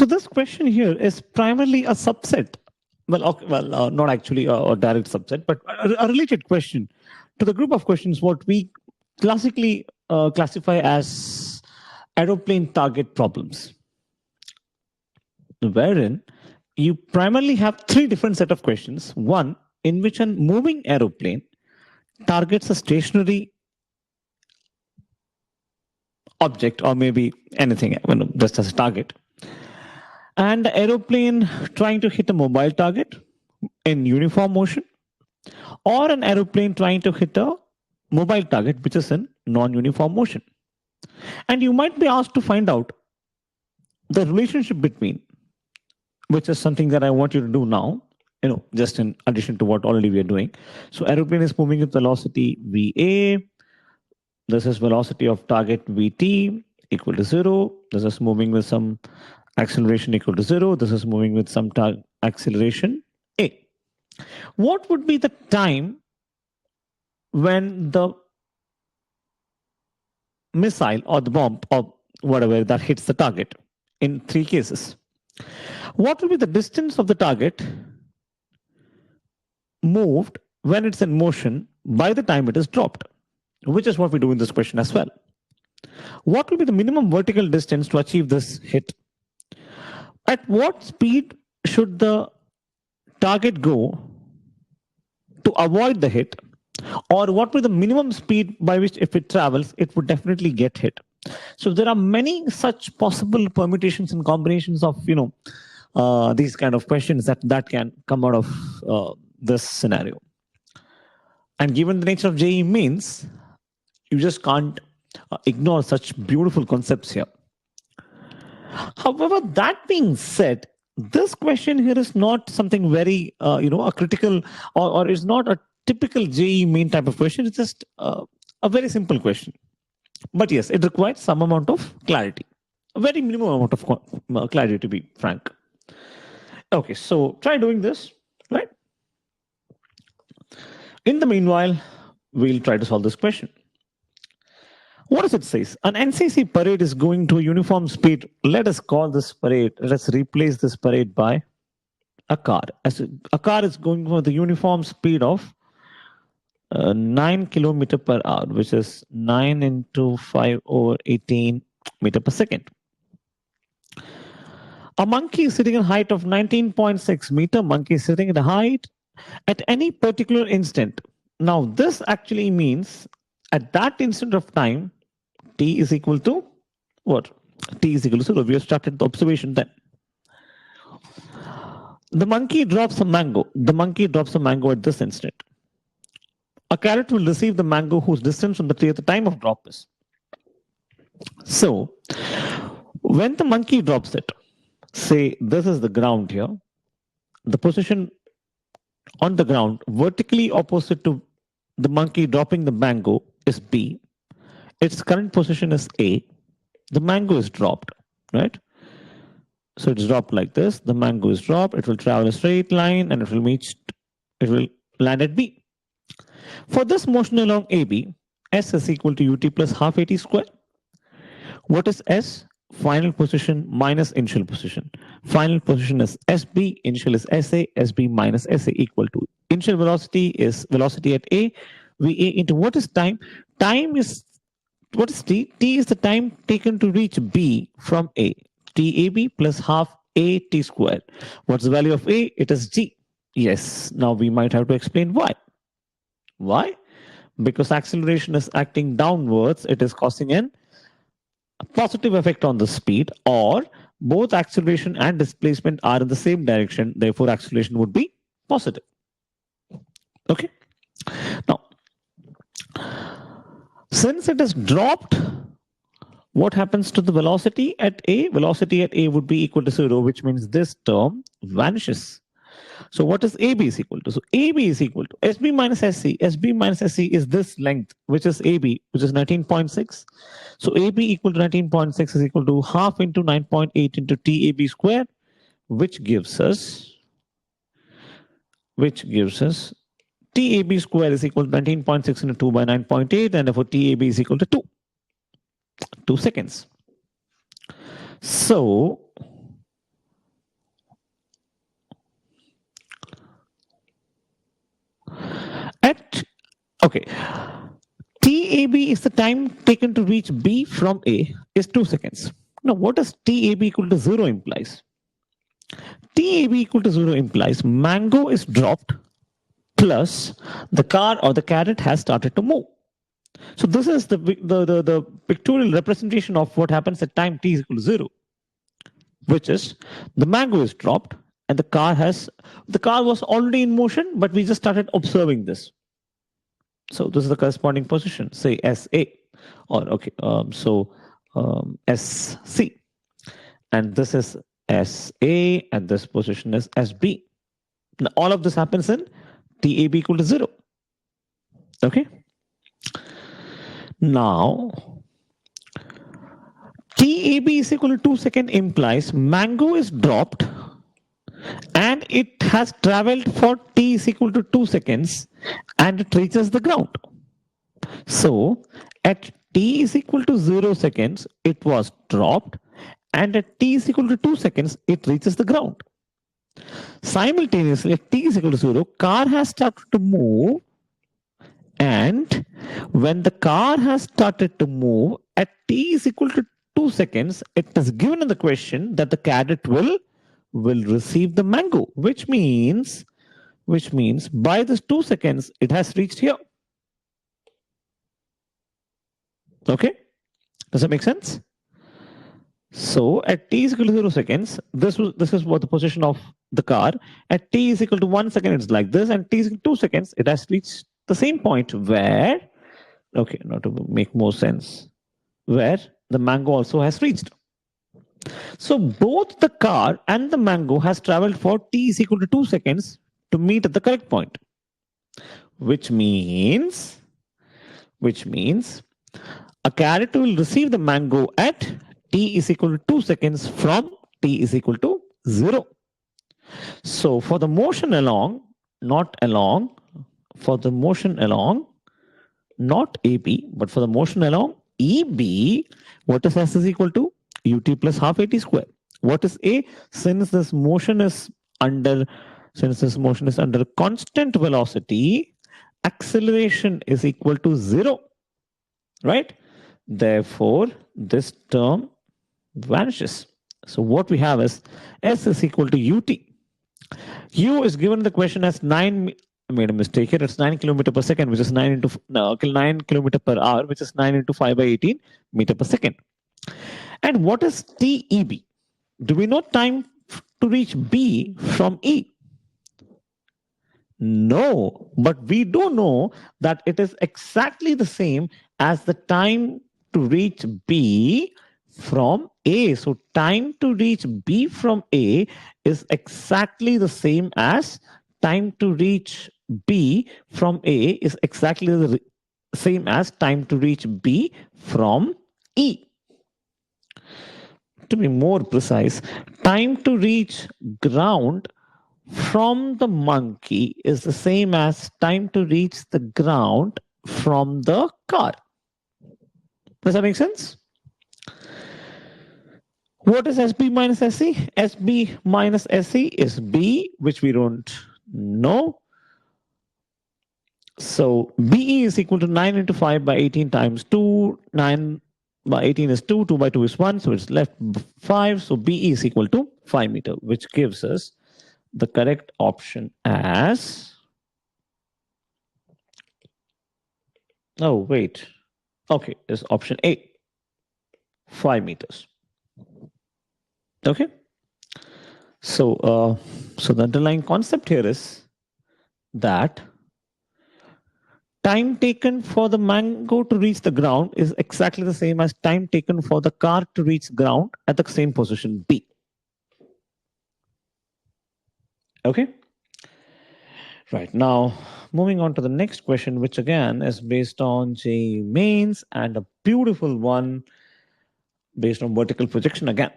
this question here is primarily a subset. Well, okay, not actually a direct subset, but a related question to the group of questions what we classically classify as aeroplane target problems, wherein you primarily have three different set of questions. One in which a moving aeroplane targets a stationary object or maybe anything, just as a target, and the aeroplane trying to hit a mobile target in uniform motion, or an aeroplane trying to hit a mobile target which is in non-uniform motion. And you might be asked to find out the relationship between, which is something that I want you to do now, just in addition to what already we are doing. So aeroplane is moving with velocity VA. This is velocity of target VT equal to 0. This is moving with some acceleration equal to 0. This is moving with some acceleration A. What would be the time when the missile or the bomb or whatever that hits the target in three cases? What will be the distance of the target moved when it's in motion by the time it is dropped, which is what we do in this question as well. What will be the minimum vertical distance to achieve this hit? At what speed should the target go to avoid the hit? Or what will be the minimum speed by which if it travels, it would definitely get hit? So there are many such possible permutations and combinations of, these kind of questions that can come out of this scenario. And given the nature of JEE means, you just can't ignore such beautiful concepts here. However, that being said, this question here is not something very, a critical or is not a typical JEE main type of question. It's just a very simple question. But yes, it requires some amount of clarity, a very minimum amount of clarity, to be frank. Okay, so try doing this, right? In the meanwhile, we'll try to solve this question. What does it say? An NCC parade is going to a uniform speed. Let us call this parade, let's replace this parade by a car. As a car is going for the uniform speed of 9 kilometer per hour, which is 9 into 5 over 18 meter per second. A monkey is sitting at a height of 19.6 meter. Monkey is sitting at a height at any particular instant. Now, this actually means at that instant of time, t is equal to what? T is equal to 0. We have started the observation then. The monkey drops a mango. The monkey drops a mango at this instant. A carrot will receive the mango whose distance from the tree at the time of drop is. So, when the monkey drops it, say this is the ground here, the position on the ground vertically opposite to the monkey dropping the mango is B. Its current position is A. The mango is dropped, right? So it's dropped like this. The mango is dropped. It will travel a straight line and it will land at B. For this motion along AB, S is equal to UT plus half AT square. What is S? Final position minus initial position. Final position is SB, initial is SA, SB minus SA equal to initial velocity is velocity at A, VA into what is time? Time is, what is T? T is the time taken to reach B from A. TAB plus half AT squared. What's the value of A? It is G. Yes, now we might have to explain why. Why? Because acceleration is acting downwards, it is causing a positive effect on the speed, or both acceleration and displacement are in the same direction, therefore acceleration would be positive. Okay. Now, since it is dropped, what happens to the velocity at A? Velocity at A would be equal to 0, which means this term vanishes. So what is AB is equal to? So AB is equal to SB minus SC. SB minus SC is this length, which is AB, which is 19.6. So AB equal to 19.6 is equal to half into 9.8 into TAB squared, which gives us TAB square is equal to 19.6 into 2 by 9.8, and therefore TAB is equal to 2 seconds. So Okay. TAB is the time taken to reach B from A is 2 seconds. Now, what does TAB equal to 0 implies? TAB equal to 0 implies mango is dropped plus the car or the cadet has started to move. So this is the pictorial representation of what happens at time t is equal to 0, which is the mango is dropped and the car was already in motion, but we just started observing this. So this is the corresponding position, say SA, or okay, SC, and this is SA, and this position is SB. Now, all of this happens in TAB equal to 0. Okay. Now, TAB is equal to 2 seconds implies mango is dropped and it has traveled for t is equal to 2 seconds and it reaches the ground. So at t is equal to 0 seconds, it was dropped, and at t is equal to 2 seconds, it reaches the ground. Simultaneously, at t is equal to 0, car has started to move, and when the car has started to move at t is equal to 2 seconds, it is given in the question that the cadet will receive the mango, which means by this 2 seconds, it has reached here. Okay, does that make sense? So at t is equal to 0 seconds, this is what the position of the car. At t is equal to 1 second, it's like this, and t is equal to 2 seconds, it has reached the same point where, okay, now to make more sense, where the mango also has reached. So both the car and the mango has traveled for t is equal to 2 seconds to meet at the correct point, which means a cadet will receive the mango at t is equal to 2 seconds from t is equal to 0. So for the motion along, not AB, but for the motion along EB, what is S is equal to? UT plus half AT square. What is A? Since this motion is under constant velocity, acceleration is equal to 0, right? Therefore, this term vanishes. So what we have is S is equal to UT. U is given the question as 9, I made a mistake here, it's 9 kilometer per second, which is 9 kilometer per hour, which is 9 into 5 by 18 meter per second. And what is TEB? Do we know time to reach B from E? No, but we do know that it is exactly the same as the time to reach B from A. So time to reach B from A is exactly the same as time to reach B from A is exactly the same as time to reach B from E. To be more precise, time to reach ground from the monkey is the same as time to reach the ground from the car. Does that make sense? What is SB minus SC? SB minus SC is B, which we don't know. So BE is equal to 9 into 5 by 18 times 2. 9 by 18 is 2. 2 by 2 is 1. So it's left 5. So BE is equal to 5 meter, which gives us the correct option as, oh, wait. Okay, is option A, 5 meters. Okay. So, so the underlying concept here is that time taken for the mango to reach the ground is exactly the same as time taken for the car to reach ground at the same position B. Okay. Right, now moving on to the next question, which again is based on JEE Mains and a beautiful one based on vertical projection again.